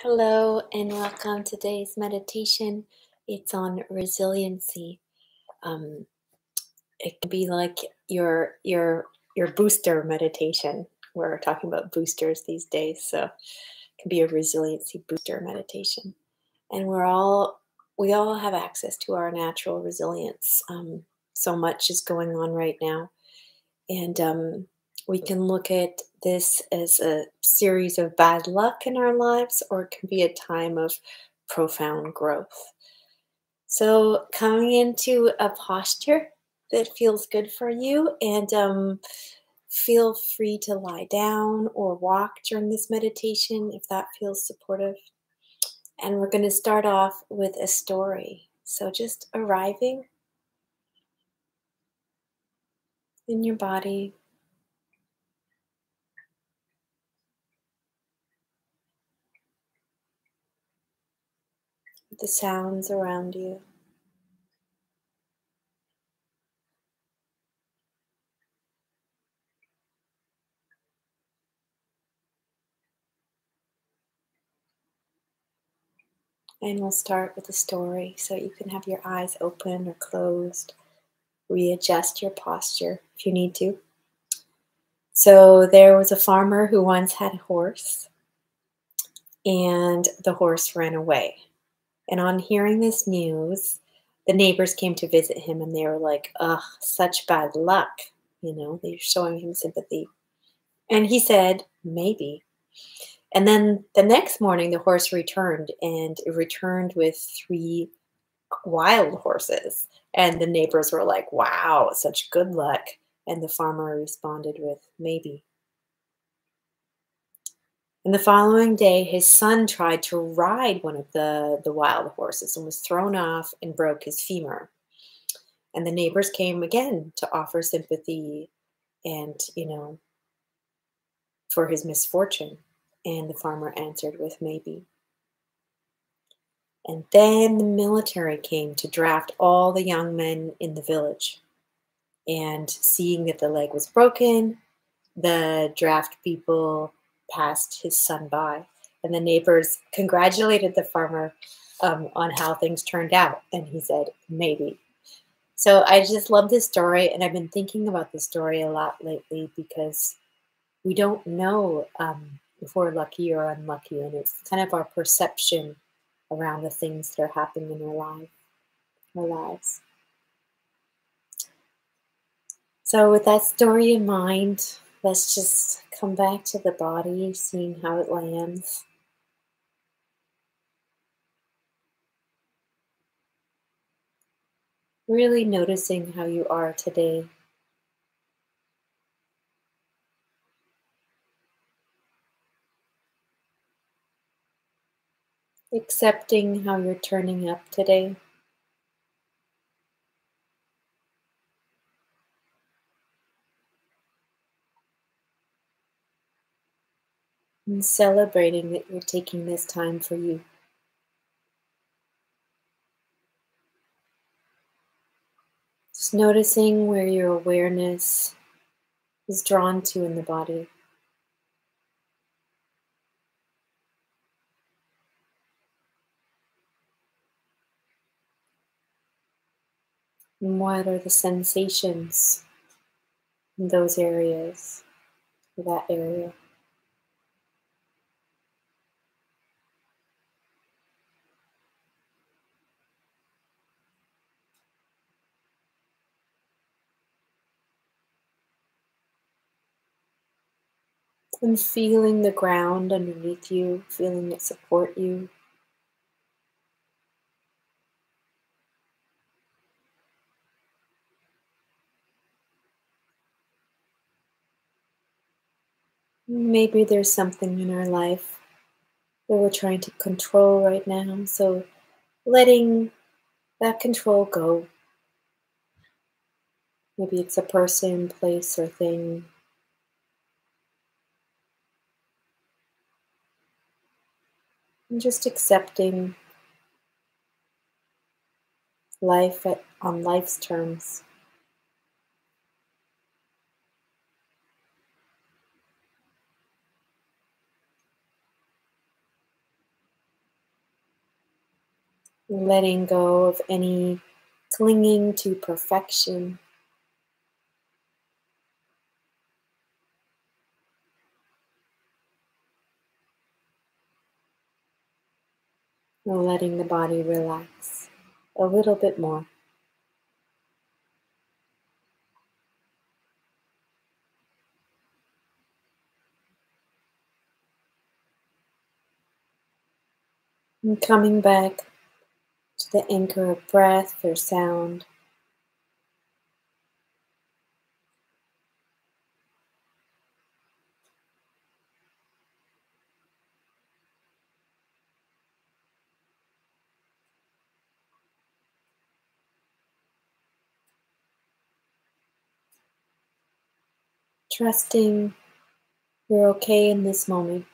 Hello and welcome to today's meditation. It's on resiliency. Um, it can be like your booster meditation. We're talking about boosters these days, so it can be a resiliency booster meditation. And we all have access to our natural resilience. So much is going on right now, and we can look at this as a series of bad luck in our lives, or it can be a time of profound growth. So, coming into a posture that feels good for you, and feel free to lie down or walk during this meditation if that feels supportive. And we're going to start off with a story. So, just arriving in your body, the sounds around you. And we'll start with a story so you can have your eyes open or closed, readjust your posture if you need to. So, there was a farmer who once had a horse, and the horse ran away. And on hearing this news, the neighbors came to visit him and they were like, ugh, such bad luck. They're showing him sympathy. And he said, maybe. And then the next morning, the horse returned, and it returned with three wild horses. And the neighbors were like, wow, such good luck. And the farmer responded with, maybe. And the following day, his son tried to ride one of the wild horses and was thrown off and broke his femur. And the neighbors came again to offer sympathy and, for his misfortune. And the farmer answered with maybe. And then the military came to draft all the young men in the village. And seeing that the leg was broken, the draft people passed his son by. And the neighbors congratulated the farmer on how things turned out. And he said, maybe. So I just love this story. And I've been thinking about this story a lot lately because we don't know if we're lucky or unlucky. And it's kind of our perception around the things that are happening in our lives. So, with that story in mind, let's just come back to the body, seeing how it lands. Really noticing how you are today. Accepting how you're turning up today. And celebrating that you're taking this time for you. Just noticing where your awareness is drawn to in the body. And what are the sensations in those areas, or that area. And feeling the ground underneath you, feeling it support you. Maybe there's something in our life that we're trying to control right now, so letting that control go. Maybe it's a person, place, or thing. And just accepting life on life's terms. letting go of any clinging to perfection, or letting the body relax a little bit more. And coming back to the anchor of breath or sound, trusting you're okay in this moment,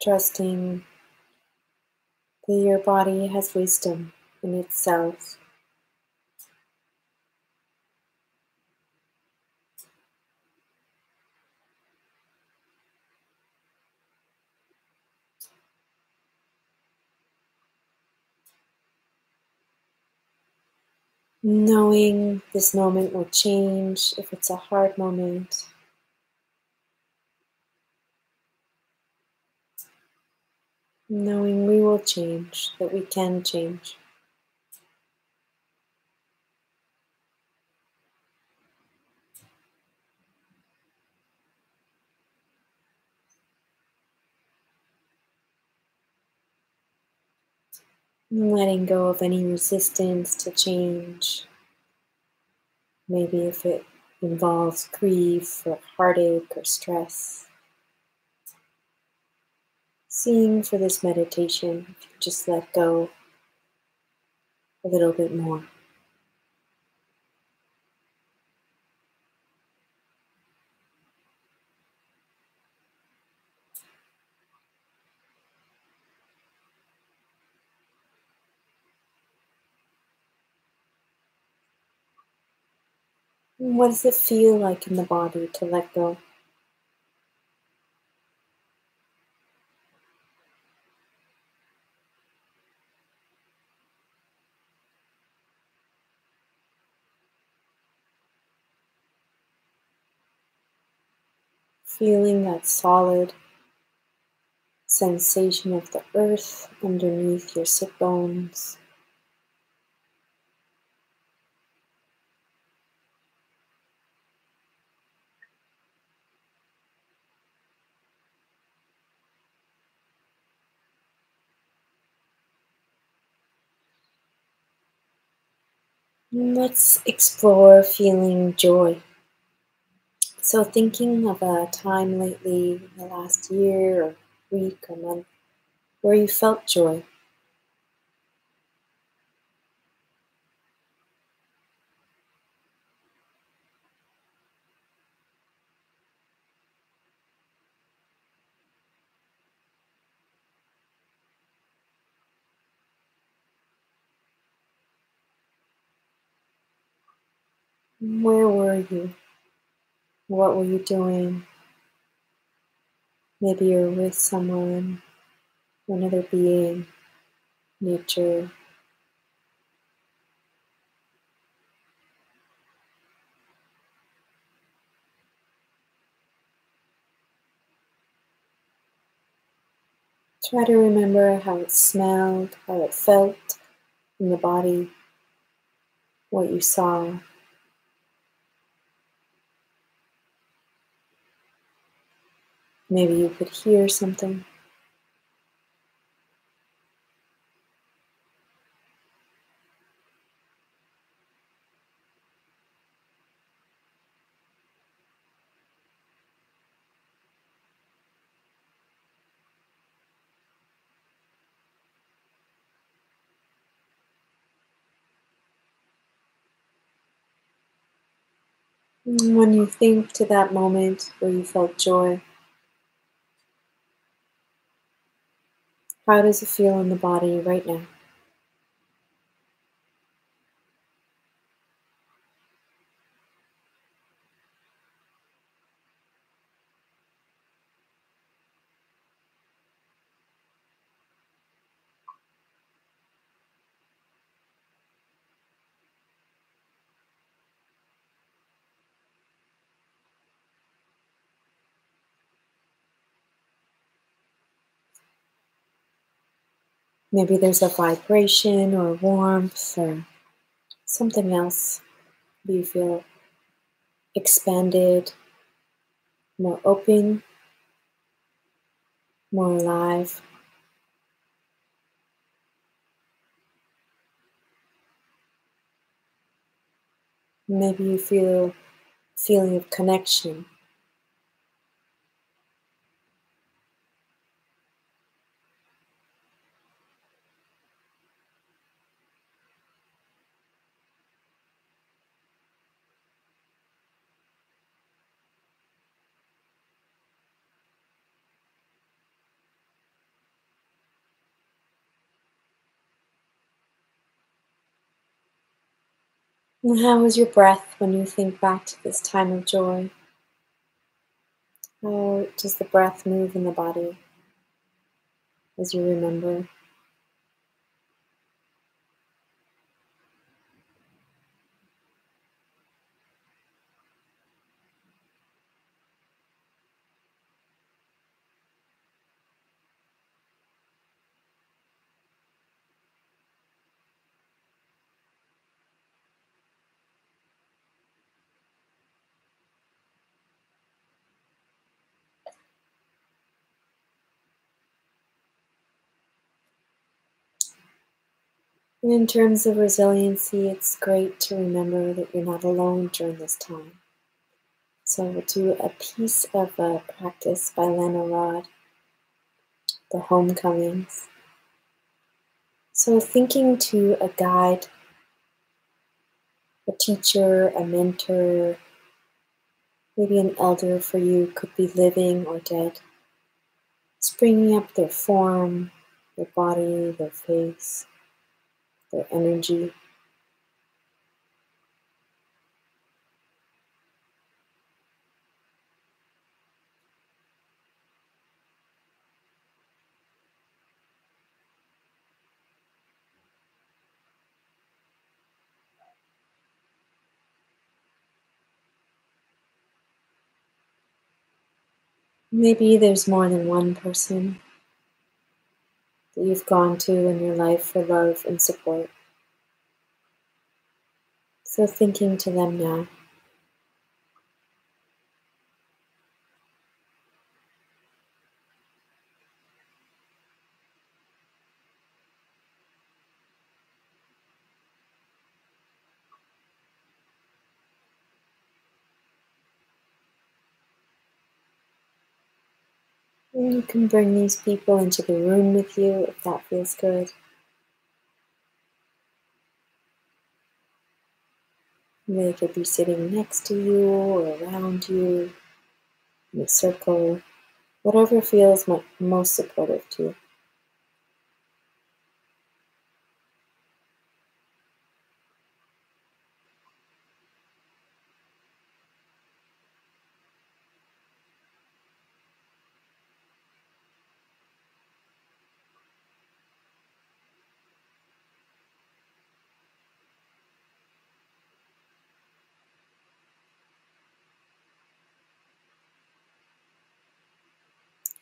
trusting that your body has wisdom in itself. Knowing this moment will change if it's a hard moment, knowing we will change, that we can change. Letting go of any resistance to change. Maybe if it involves grief or heartache or stress. Seeing for this meditation, if you just let go a little bit more. And what does it feel like in the body to let go? Feeling that solid sensation of the earth underneath your sit bones. And let's explore feeling joy. So, thinking of a time lately, in the last year or week or month, where you felt joy. Where were you? What were you doing? Maybe you're with someone, another being, nature. Try to remember how it smelled, how it felt in the body, what you saw. Maybe you could hear something. And when you think to that moment where you felt joy, how does it feel in the body right now? Maybe there's a vibration or warmth or something else. You feel expanded, more open, more alive. Maybe you feel a feeling of connection. And how is your breath when you think back to this time of joy? How does the breath move in the body as you remember? And in terms of resiliency, it's great to remember that you're not alone during this time. So we'll do a piece of a practice by Lana Rod, The Homecomings. So thinking to a guide, a teacher, a mentor, maybe an elder for you, could be living or dead. Just bringing up their form, their body, their face, their energy. Maybe there's more than one person that you've gone to in your life for love and support. So thinking to them now. And you can bring these people into the room with you if that feels good. They could be sitting next to you or around you in a circle, whatever feels most supportive to you.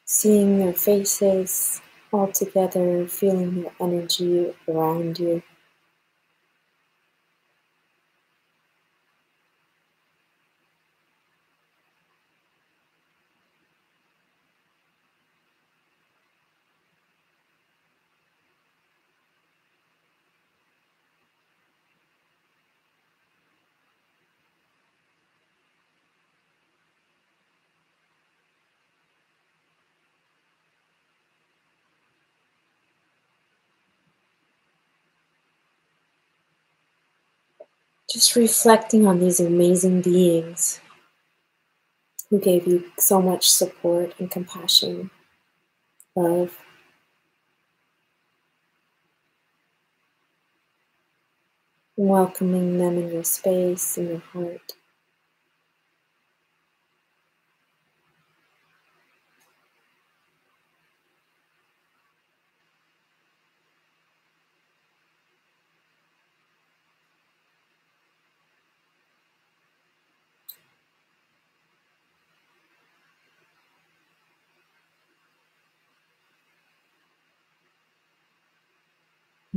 Seeing their faces all together, feeling their energy around you. Just reflecting on these amazing beings who gave you so much support and compassion, love. Welcoming them in your space, in your heart.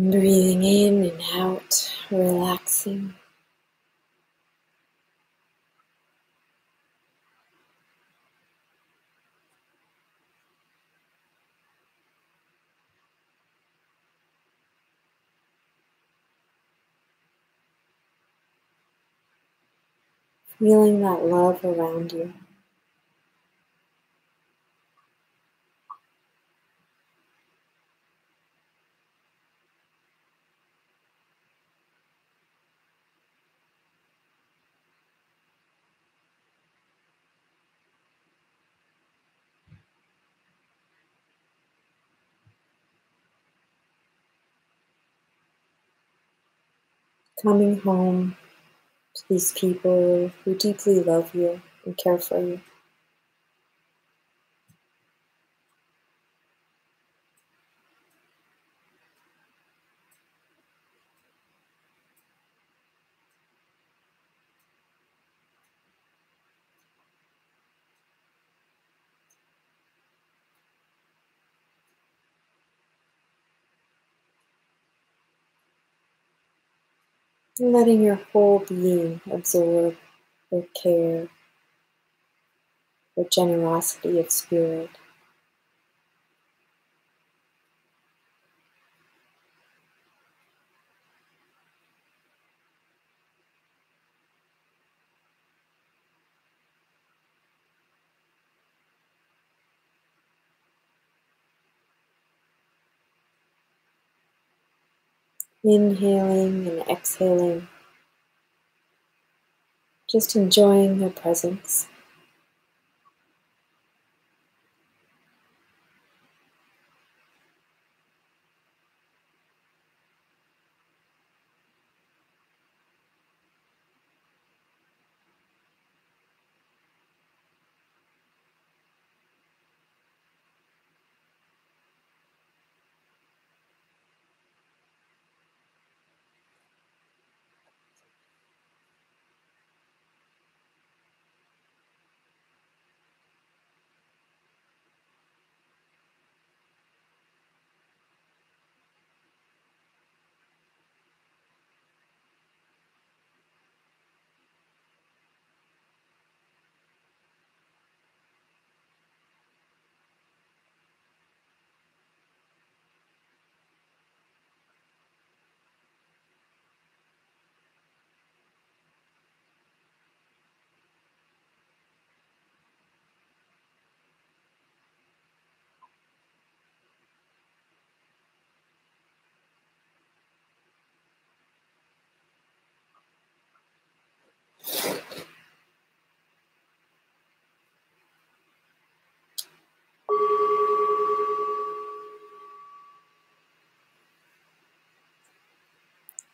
Breathing in and out, relaxing. Feeling that love around you. Coming home to these people who deeply love you and care for you. And letting your whole being absorb their care, their generosity of spirit. Inhaling and exhaling, just enjoying their presence.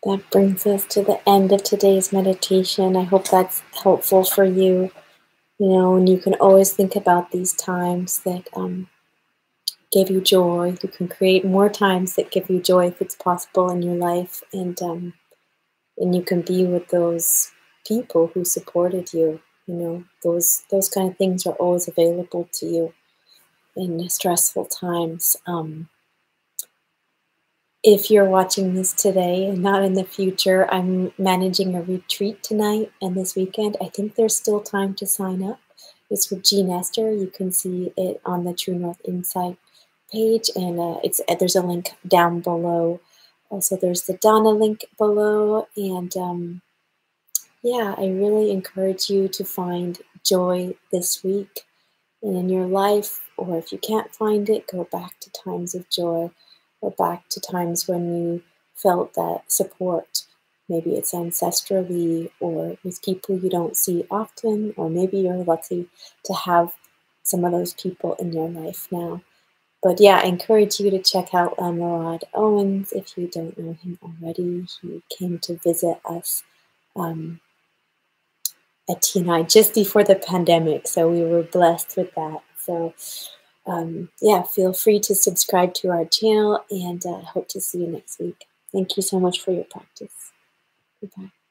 That brings us to the end of today's meditation. I hope that's helpful for you. And you can always think about these times that give you joy. You can create more times that give you joy if it's possible in your life, and you can be with those people who supported you. Those kind of things are always available to you in stressful times. If you're watching this today and not in the future, I'm managing a retreat tonight and this weekend. I think there's still time to sign up. It's with Jean Esther. You can see it on the True North Insight page, and there's a link down below. Also, there's the Donna link below, and yeah, I really encourage you to find joy this week and in your life, or if you can't find it, go back to times of joy or back to times when you felt that support. Maybe it's ancestrally or with people you don't see often, or maybe you're lucky to have some of those people in your life now. But yeah, I encourage you to check out Murad Owens if you don't know him already. He came to visit us um, at TNI just before the pandemic, so we were blessed with that. So yeah, feel free to subscribe to our channel, and hope to see you next week. Thank you so much for your practice. Goodbye.